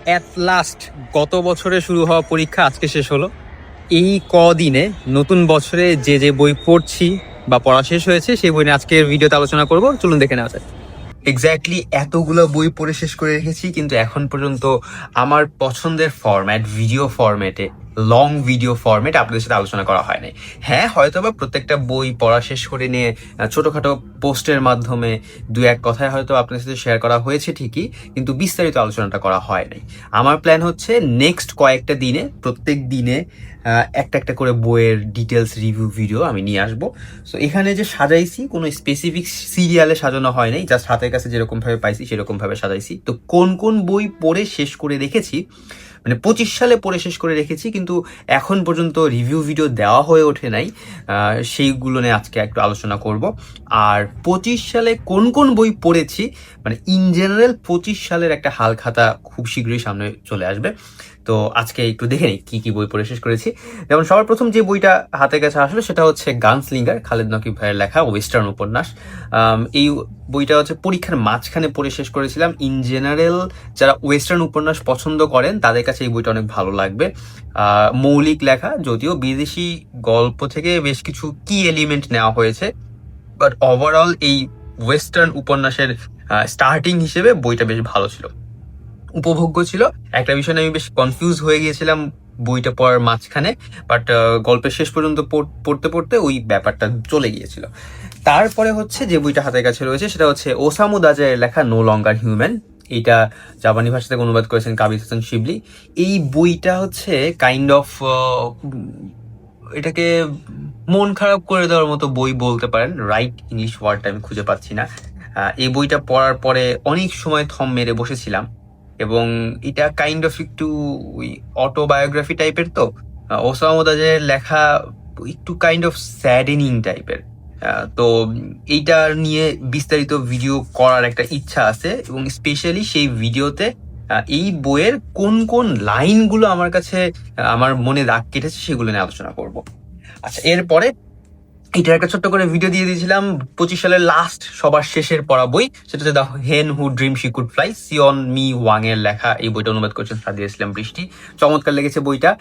At last গত বছরে শুরু হওয়া পরীক্ষা আজকে শেষ হলো। এই কদিনে নতুন বছরে যে যে বই পড়ছি বা পড়া শেষ হয়েছে সেই বই নিয়ে আজকের ভিডিওতে আলোচনা করব, চলুন দেখে নেওয়া যায়। এক্স্যাক্টলি এতগুলো বই পড়ে শেষ করে রেখেছি, কিন্তু এখন পর্যন্ত আমার পছন্দের ফরম্যাট ভিডিও ফরম্যাটে, লং ভিডিও ফরম্যাট আপনাদের সাথে আলোচনা করা হয় নাই। হ্যাঁ, হয়তোবা প্রত্যেকটা বই পড়া শেষ করে নিয়ে ছোটখাটো পোস্টের মাধ্যমে দু এক কথায় হয়তো আপনাদের সাথে শেয়ার করা হয়েছে ঠিকই, কিন্তু বিস্তারিত আলোচনাটা করা হয় নাই। আমার প্ল্যান হচ্ছে নেক্সট কয়েকটা দিনে, প্রত্যেক দিনে একটা একটা করে বইয়ের ডিটেলস রিভিউ ভিডিও আমি নিয়ে আসবো। সো এখানে যে সাজাইছি কোনো স্পেসিফিক সিরিয়ালে সাজানো হয় নাই, জাস্ট হাতের কাছে যেরকম ভাবে পাইছি সেরকম ভাবে সাজাইছি। তো কোন কোন বই পড়ে শেষ করে রেখেছি, মানে 25 সালে পড়ে শেষ করে রেখেছি কিন্তু এখন পর্যন্ত রিভিউ ভিডিও দেওয়া হয়ে ওঠে নাই, সেইগুলো নিয়ে আজকে একটু আলোচনা করব। আর 25 সালে কোন কোন বই পড়েছি, মানে ইন জেনারেল 25 সালের একটা হালখাতা খুব শীঘ্রই সামনে চলে আসবে। তো আজকে একটু দেখে নিই কি কি বই পড়ে শেষ করেছি। যেমন সবার প্রথম যে বইটা হাতের কাছে আসলে সেটা হচ্ছে গানস্লিঙ্গার, খালেদ নকিব ভাইয়ের লেখা ওয়েস্টার্ন উপন্যাস। এই বইটা হচ্ছে পরীক্ষার মাঝখানে পড়ে শেষ করেছিলাম। ইন জেনারেল যারা ওয়েস্টার্ন উপন্যাস পছন্দ করেন তাদের কাছে এই বইটা অনেক ভালো লাগবে। মৌলিক লেখা, যদিও বিদেশি গল্প থেকে বেশ কিছু কি এলিমেন্ট নেওয়া হয়েছে, বাট ওভারঅল এই ওয়েস্টার্ন উপন্যাসের স্টার্টিং হিসেবে বইটা বেশ ভালো ছিল, উপভোগ্য ছিল। একটা বিষয় নিয়ে আমি বেশ কনফিউজ হয়ে গিয়েছিলাম বইটা পড়ার মাঝখানে, বাট গল্পের শেষ পর্যন্ত পড়তে পড়তে ওই ব্যাপারটা চলে গিয়েছিল। তারপরে হচ্ছে যে বইটা হাতের কাছে রয়েছে সেটা হচ্ছে ওসামু দাজের লেখা নো লঙ্গার হিউম্যান। এইটা জাপানি ভাষা থেকে অনুবাদ করেছেন কাবির হোসেন শিবলি। এই বইটা হচ্ছে কাইন্ড অফ এটাকে মন খারাপ করে দেওয়ার মতো বই বলতে পারেন, রাইট ইংলিশ ওয়ার্ডটা আমি খুঁজে পাচ্ছি না। এই বইটা পড়ার পরে অনেক সময় থম মেরে বসেছিলাম, এবং এটা কাইন্ড অফ একটু ওই অটোবায়োগ্রাফি টাইপের। তো ওসামু দাজের লেখা একটু কাইন্ড অফ স্যাডেনিং টাইপের। তো এইটা নিয়ে বিস্তারিত ভিডিও করার একটা ইচ্ছা আছে, এবং স্পেশালি সেই ভিডিওতে এই বইয়ের কোন কোন লাইনগুলো আমার কাছে আমার মনে দাগ কেটেছে সেগুলো নিয়ে আলোচনা করব। আচ্ছা, এরপরে এটার একটা ছোট্ট করে ভিডিও দিয়ে দিয়েছিলাম 25 সালের লাস্ট সবার শেষের পড়া বই, সেটা হচ্ছে the hen who dream she could fly, Sun Mi Hwang এর লেখা। এই বইটা অনুবাদ করেছেন সাদিয়া ইসলাম বৃষ্টি। চমৎকার লেগেছে বইটা।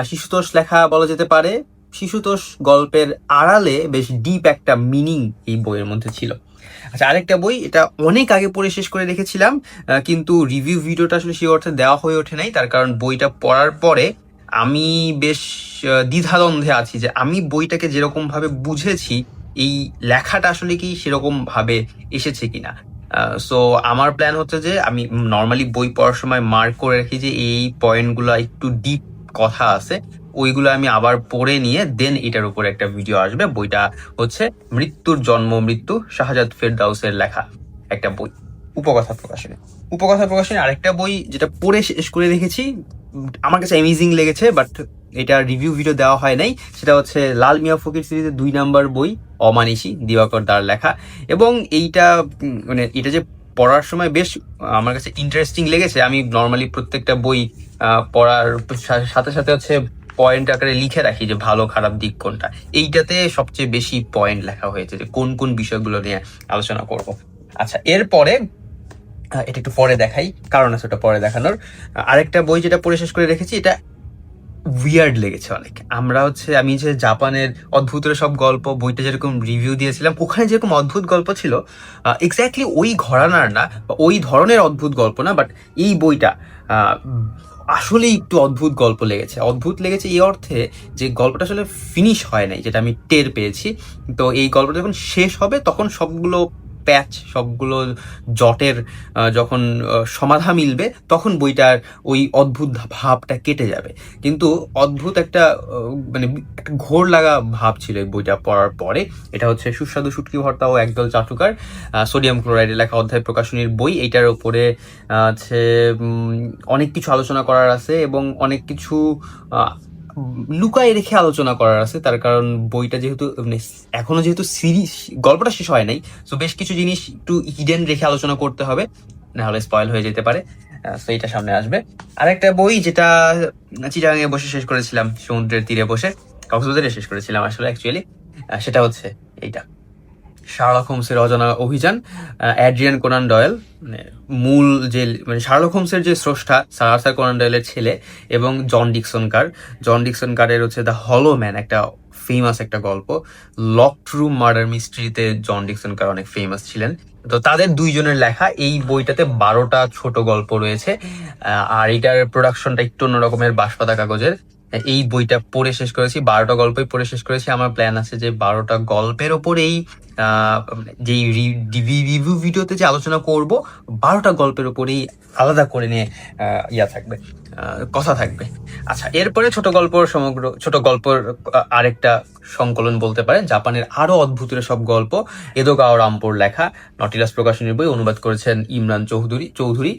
শিশুতোষ লেখা বলা যেতে পারে। শিশুতোষ গল্পের আড়ালে বেশ ডিপ একটা মিনিং এই বইয়ের মধ্যে ছিল। আচ্ছা, আরেকটা বই, এটা অনেক আগে পড়ে শেষ করে রেখেছিলাম, কিন্তু রিভিউ ভিডিওটা আসলে সেই অর্থে দেওয়া হয়ে ওঠে নাই, তার কারণ বইটা পড়ার পরে আমি বেশ দ্বিধাদ্বন্দ্বে আছি যে আমি বইটাকে যেরকম ভাবে বুঝেছি এই লেখাটা আসলে কি সেরকম ভাবে এসেছে কিনা। সো আমার প্ল্যান হচ্ছে যে আমি নর্মালি বই পড়ার সময় মার্ক করে রাখি যে এই পয়েন্টগুলো একটু ডিপ কথা আছে, ওইগুলো আমি আবার পড়ে নিয়ে দেন এটার উপরে একটা ভিডিও আসবে। বইটা হচ্ছে মৃত্যুর জন্ম মৃত্যু, শাহজাদ ফেরদাউসের লেখা একটা বই, উপকথা প্রকাশনী। উপকথা প্রকাশনী আরেকটা বই যেটা পড়ে শেষ করে রেখেছি, আমার কাছে অ্যামেজিং লেগেছে, বাট এটা রিভিউ ভিডিও দেওয়া হয় নাই। সেটা হচ্ছে লাল মিয়া ফকির সিরিজের 2 নাম্বার বই অমানিসী, দিবাকর দার লেখা। এবং এইটা মানে এটা যে পড়ার সময় বেশ আমার কাছে ইন্টারেস্টিং লেগেছে। আমি নর্মালি প্রত্যেকটা বই পড়ার সাথে সাথে হচ্ছে পয়েন্ট আকারে লিখে রাখি যে ভালো খারাপ দিক কোনটা। এইটাতে সবচেয়ে বেশি পয়েন্ট লেখা হয়েছে যে কোন কোন বিষয়গুলো নিয়ে আলোচনা করব। আচ্ছা, এরপরে এটা একটু পরে দেখাই, কারণ আছে ওটা পরে দেখানোর। আরেকটা বই যেটা পড়ে শেষ করে রেখেছি, এটা উইয়ার্ড লেগেছে অনেক। আমি যে জাপানের অদ্ভুতের সব গল্প বইটা যেরকম রিভিউ দিয়েছিলাম, ওখানে যেরকম অদ্ভুত গল্প ছিল, এক্স্যাক্টলি ওই ঘরানার না বা ওই ধরনের অদ্ভুত গল্প না, বাট এই বইটা আসলেই একটু অদ্ভুত গল্প লেগেছে। অদ্ভুত লেগেছে এই অর্থে যে গল্পটা আসলে ফিনিশ হয় নাই, যেটা আমি টের পেয়েছি। তো এই গল্পটা যখন শেষ হবে তখন সবগুলো প্যাচ, সবগুলো জটের যখন সমাধা মিলবে তখন বইটার ওই অদ্ভুত ভাবটা কেটে যাবে। কিন্তু অদ্ভুত একটা মানে একটা ঘোর লাগা ভাব ছিল এই বইটা পড়ার পরে। এটা হচ্ছে সুস্বাদু শুটকি ভর্তা ও একদল চাটুকার, সোডিয়াম ক্লোরাইডের লেখা অধ্যায় প্রকাশনীর বই। এইটার উপরে আছে অনেক কিছু আলোচনা করার আছে, এবং অনেক কিছু লুকায় রেখে আলোচনা করার আছে, তার কারণ বইটা যেহেতু এখনো যেহেতু সিরিজ গল্পটা শেষ হয় নাই, তো বেশ কিছু জিনিস একটু হিডেন রেখে আলোচনা করতে হবে, নাহলে স্পয়েল হয়ে যেতে পারে। তো এটা সামনে আসবে। আরেকটা বই যেটা চিটাগাঙে বসে শেষ করেছিলাম, সমুদ্রের তীরে বসে, কক্সবাজারে শেষ করেছিলাম আসলে অ্যাকচুয়ালি, সেটা হচ্ছে এইটা শার্লক হোমসের অজানা অভিযান, অ্যাড্রিয়ান কোনান ডয়েল, মানে মূল যে মানে শার্লক হোমসের যে স্রষ্টা স্যার আর্থার কোনান ডয়েলের ছেলে, এবং জন ডিকসন কারের হচ্ছে দ্য হলো ম্যান, একটা ফেমাস একটা গল্প। লকড রুম মার্ডার মিস্ট্রিতে জন ডিকসন কার অনেক ফেমাস ছিলেন। তো তাদের দুইজনের লেখা এই বইটাতে 12টা ছোট গল্প রয়েছে। আর এটার প্রোডাকশনটা একটু অন্যরকমের, বাঁশপাতা কাগজের। এই বইটা পড়ে শেষ করেছি, 12টা গল্পই পড়ে শেষ করেছি। আমার প্ল্যান আছে যে 12টা গল্পের ওপরেই যে রিভিউ ভিডিওতে যে আলোচনা করব, 12টা গল্পের ওপরেই আলাদা করে নিয়ে থাকবে, কথা থাকবে। আচ্ছা, এরপরে ছোট গল্পের আরেকটা সংকলন বলতে পারেন, জাপানের আরো অদ্ভুতের সব গল্প, এদোগাও রামপোর লেখা, নটিলাস প্রকাশনীর বই, অনুবাদ করেছেন ইমরান চৌধুরী।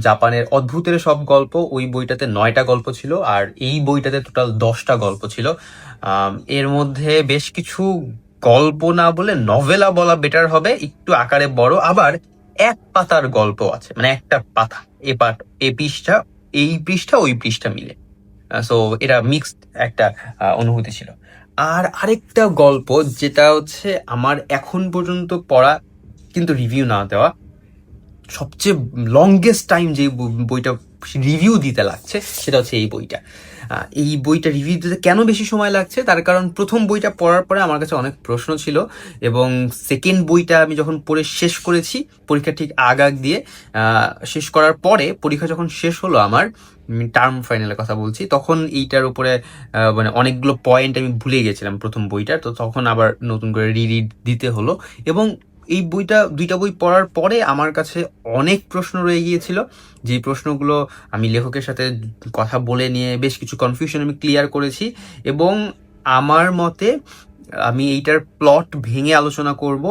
জাপানের অদ্ভুতের সব গল্প, ওই বইটাতে 9টা গল্প ছিল, আর এই বইটাতে টোটাল 10টা গল্প ছিল। এর মধ্যে বেশ কিছু গল্প না বলে নভেলা বলা বেটার হবে, একটু আকারে বড়, আবার এক পাতার গল্প আছে, মানে একটা পাতা, এ পৃষ্ঠা, এই পৃষ্ঠা ওই পৃষ্ঠা মিলে। সো এটা মিক্সড একটা অনুভূতি ছিল। আর আরেকটা গল্প যেটা হচ্ছে আমার এখন পর্যন্ত পড়া কিন্তু রিভিউ না দেওয়া, সবচেয়ে লংগেস্ট টাইম যে বইটা রিভিউ দিতে লাগছে, সেটা হচ্ছে এই বইটা। এই বইটা রিভিউ দিতে কেন বেশি সময় লাগছে, তার কারণ প্রথম বইটা পড়ার পরে আমার কাছে অনেক প্রশ্ন ছিল, এবং সেকেন্ড বইটা আমি যখন পড়ে শেষ করেছি, পরীক্ষা ঠিক আগ দিয়ে শেষ করার পরে, পরীক্ষা যখন শেষ হলো আমার, টার্ম ফাইনালের কথা বলছি, তখন এইটার উপরে মানে অনেকগুলো পয়েন্ট আমি ভুলে গেছিলাম প্রথম বইটার, তো তখন আবার নতুন করে রিড দিতে হলো। এবং এই দুইটা বই পড়ার পরে আমার কাছে অনেক প্রশ্ন রয়ে গিয়েছিল, যে প্রশ্নগুলো আমি লেখকের সাথে কথা বলে নিয়ে বেশ কিছু কনফিউশন আমি ক্লিয়ার করেছি। এবং আমার মতে আমি এইটার প্লট ভেঙে আলোচনা করব,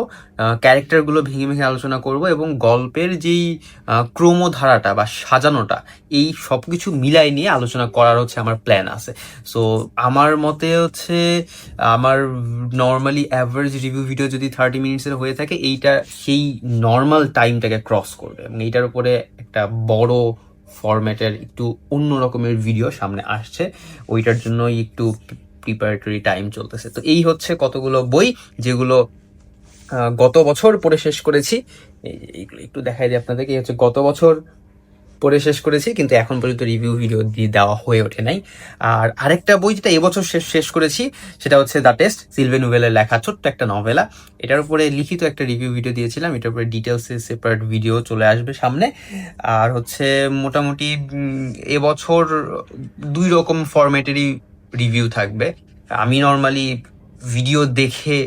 ক্যারেক্টারগুলো ভেঙে আলোচনা করব, এবং গল্পের যেই ক্রমধারাটা বা সাজানোটা, এই সব কিছু মিলাই নিয়ে আলোচনা করার হচ্ছে আমার প্ল্যান আছে। সো আমার মতে হচ্ছে আমার নর্মালি অ্যাভারেজ রিভিউ ভিডিও যদি 30 মিনিটসের হয়ে থাকে, এইটা সেই নর্মাল টাইমটাকে ক্রস করবে, এবং এইটার উপরে একটা বড় ফরম্যাটের একটু অন্য রকমের ভিডিও সামনে আসছে, ওইটার জন্যই একটু প্রিপারেটরি টাইম চলতেছে। তো এই হচ্ছে কতগুলো বই যেগুলো গত বছর পড়ে শেষ করেছি। এইগুলো একটু দেখাই দিই আপনাদেরকে, এই হচ্ছে গত বছর পড়ে শেষ করেছি, কিন্তু এখন পর্যন্ত রিভিউ ভিডিও দিয়ে দেওয়া হয়ে ওঠে নাই। আর আরেকটা বই যেটা এবছর শেষ করেছি, সেটা হচ্ছে দ্য টেস্ট, সিলভে নুভেলের লেখা ছোট্ট একটা নভেলা। এটার উপরে লিখিত একটা রিভিউ ভিডিও দিয়েছিলাম, এটার উপরে ডিটেলসে সেপারেট ভিডিও চলে আসবে সামনে। আর হচ্ছে মোটামুটি এবছর 2 রকম ফরম্যাটেরই রিভিউ থাকবে। আমি নর্মালি ভিডিও দেখে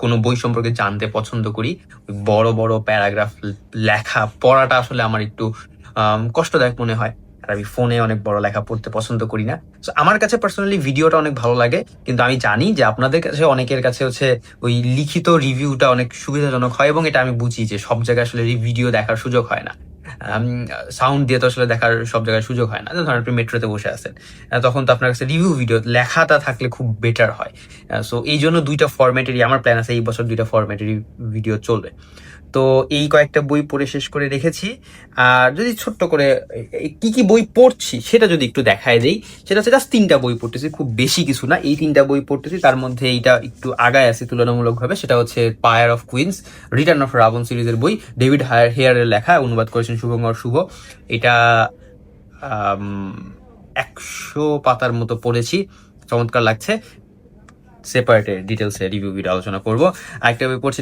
কোনো বই সম্পর্কে জানতে পছন্দ করি, বড় বড় প্যারাগ্রাফ লেখা পড়াটা আসলে আমার একটু কষ্টদায়ক মনে হয়, আর আমি ফোনে অনেক বড় লেখা পড়তে পছন্দ করি না। তো আমার কাছে পার্সোনালি ভিডিওটা অনেক ভালো লাগে, কিন্তু আমি জানি যে আপনাদের কাছে অনেকের কাছে হচ্ছে ওই লিখিত রিভিউটা অনেক সুবিধাজনক হয়, এবং এটা আমি বুঝি যে সব জায়গায় আসলে ভিডিও দেখার সুযোগ হয় না, সাউন্ড দিয়ে তো আসলে দেখার সব জায়গায় সুযোগ হয় না। ধরেন আপনি মেট্রোতে বসে আছেন, তখন তো আপনার কাছে রিভিউ ভিডিও লেখাটা থাকলে খুব বেটার হয়। সো এই জন্য 2টা ফরম্যাটেরই আমার প্ল্যান আছে, এই বছর 2টা ফরম্যাটেরই ভিডিও চলবে। তো এই কয়েকটা বই পড়ে শেষ করে রেখেছি। আর যদি ছোট্ট করে কি কি বই পড়ছি সেটা যদি একটু দেখায় দেই, সেটা হচ্ছে জাস্ট 3টা বই পড়তেছি, খুব বেশি কিছু না, এই 3টা বই পড়তেছি। তার মধ্যে এইটা একটু আগায় আছে তুলনামূলকভাবে, সেটা হচ্ছে fire of queens, return of Ravan সিরিজের বই, ডেভিড হেয়ারের লেখা, অনুবাদ করেছেন শুভঙ্কর শুভ। এটা 100 পাতার মতো পড়েছি, চমৎকার লাগছে। সেপারেটে ডিটেলসে রিভিউ ভিডিও আলোচনা করবো। আরেকটা বই পড়ছি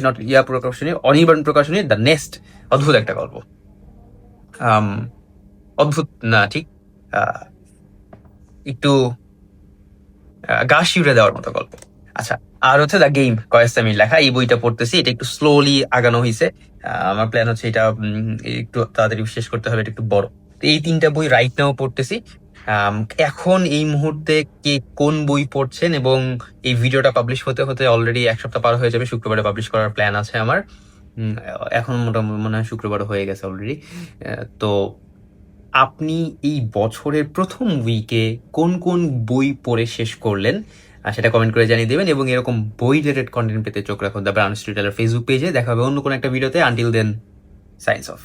অনির্বাণ প্রকাশনী, দ্য নেস্ট, অদ্ভুত একটা গল্প, অদ্ভুত না ঠিক, একটু গা শিউরে দেওয়ার মতো গল্প। আচ্ছা, আর হচ্ছে দ্য গেম, কয়েসামির লেখা, এই বইটা পড়তেছি, এটা একটু স্লোলি আগানো হয়েছে। আমার প্ল্যান হচ্ছে এটা একটু তাড়াতাড়ি শেষ করতে হবে, এটা একটু বড়। এই 3টা বই রাইট নাও পড়তেছি। এখন এই মুহূর্তে কে কোন বই পড়ছেন, এবং এই ভিডিওটা পাবলিশ হতে হতে অলরেডি 1 সপ্তাহ পার হয়ে যাবে, শুক্রবারে পাবলিশ করার প্ল্যান আছে আমার। এখন মোটামুটি মনে হয় শুক্রবার হয়ে গেছে অলরেডি। তো আপনি এই বছরের প্রথম উইকে কোন কোন বই পড়ে শেষ করলেন, সেটা কমেন্ট করে জানিয়ে দেবেন। এবং এরকম বই রিলেটেড কন্টেন্ট পেতে চোখ রাখুন দ্য ব্রাউন স্টোরিটেলার ফেসবুক পেজে। দেখা হবে অন্য কোনো একটা ভিডিওতে। Until then, signs off.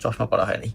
চশমা পড়া হয়নি।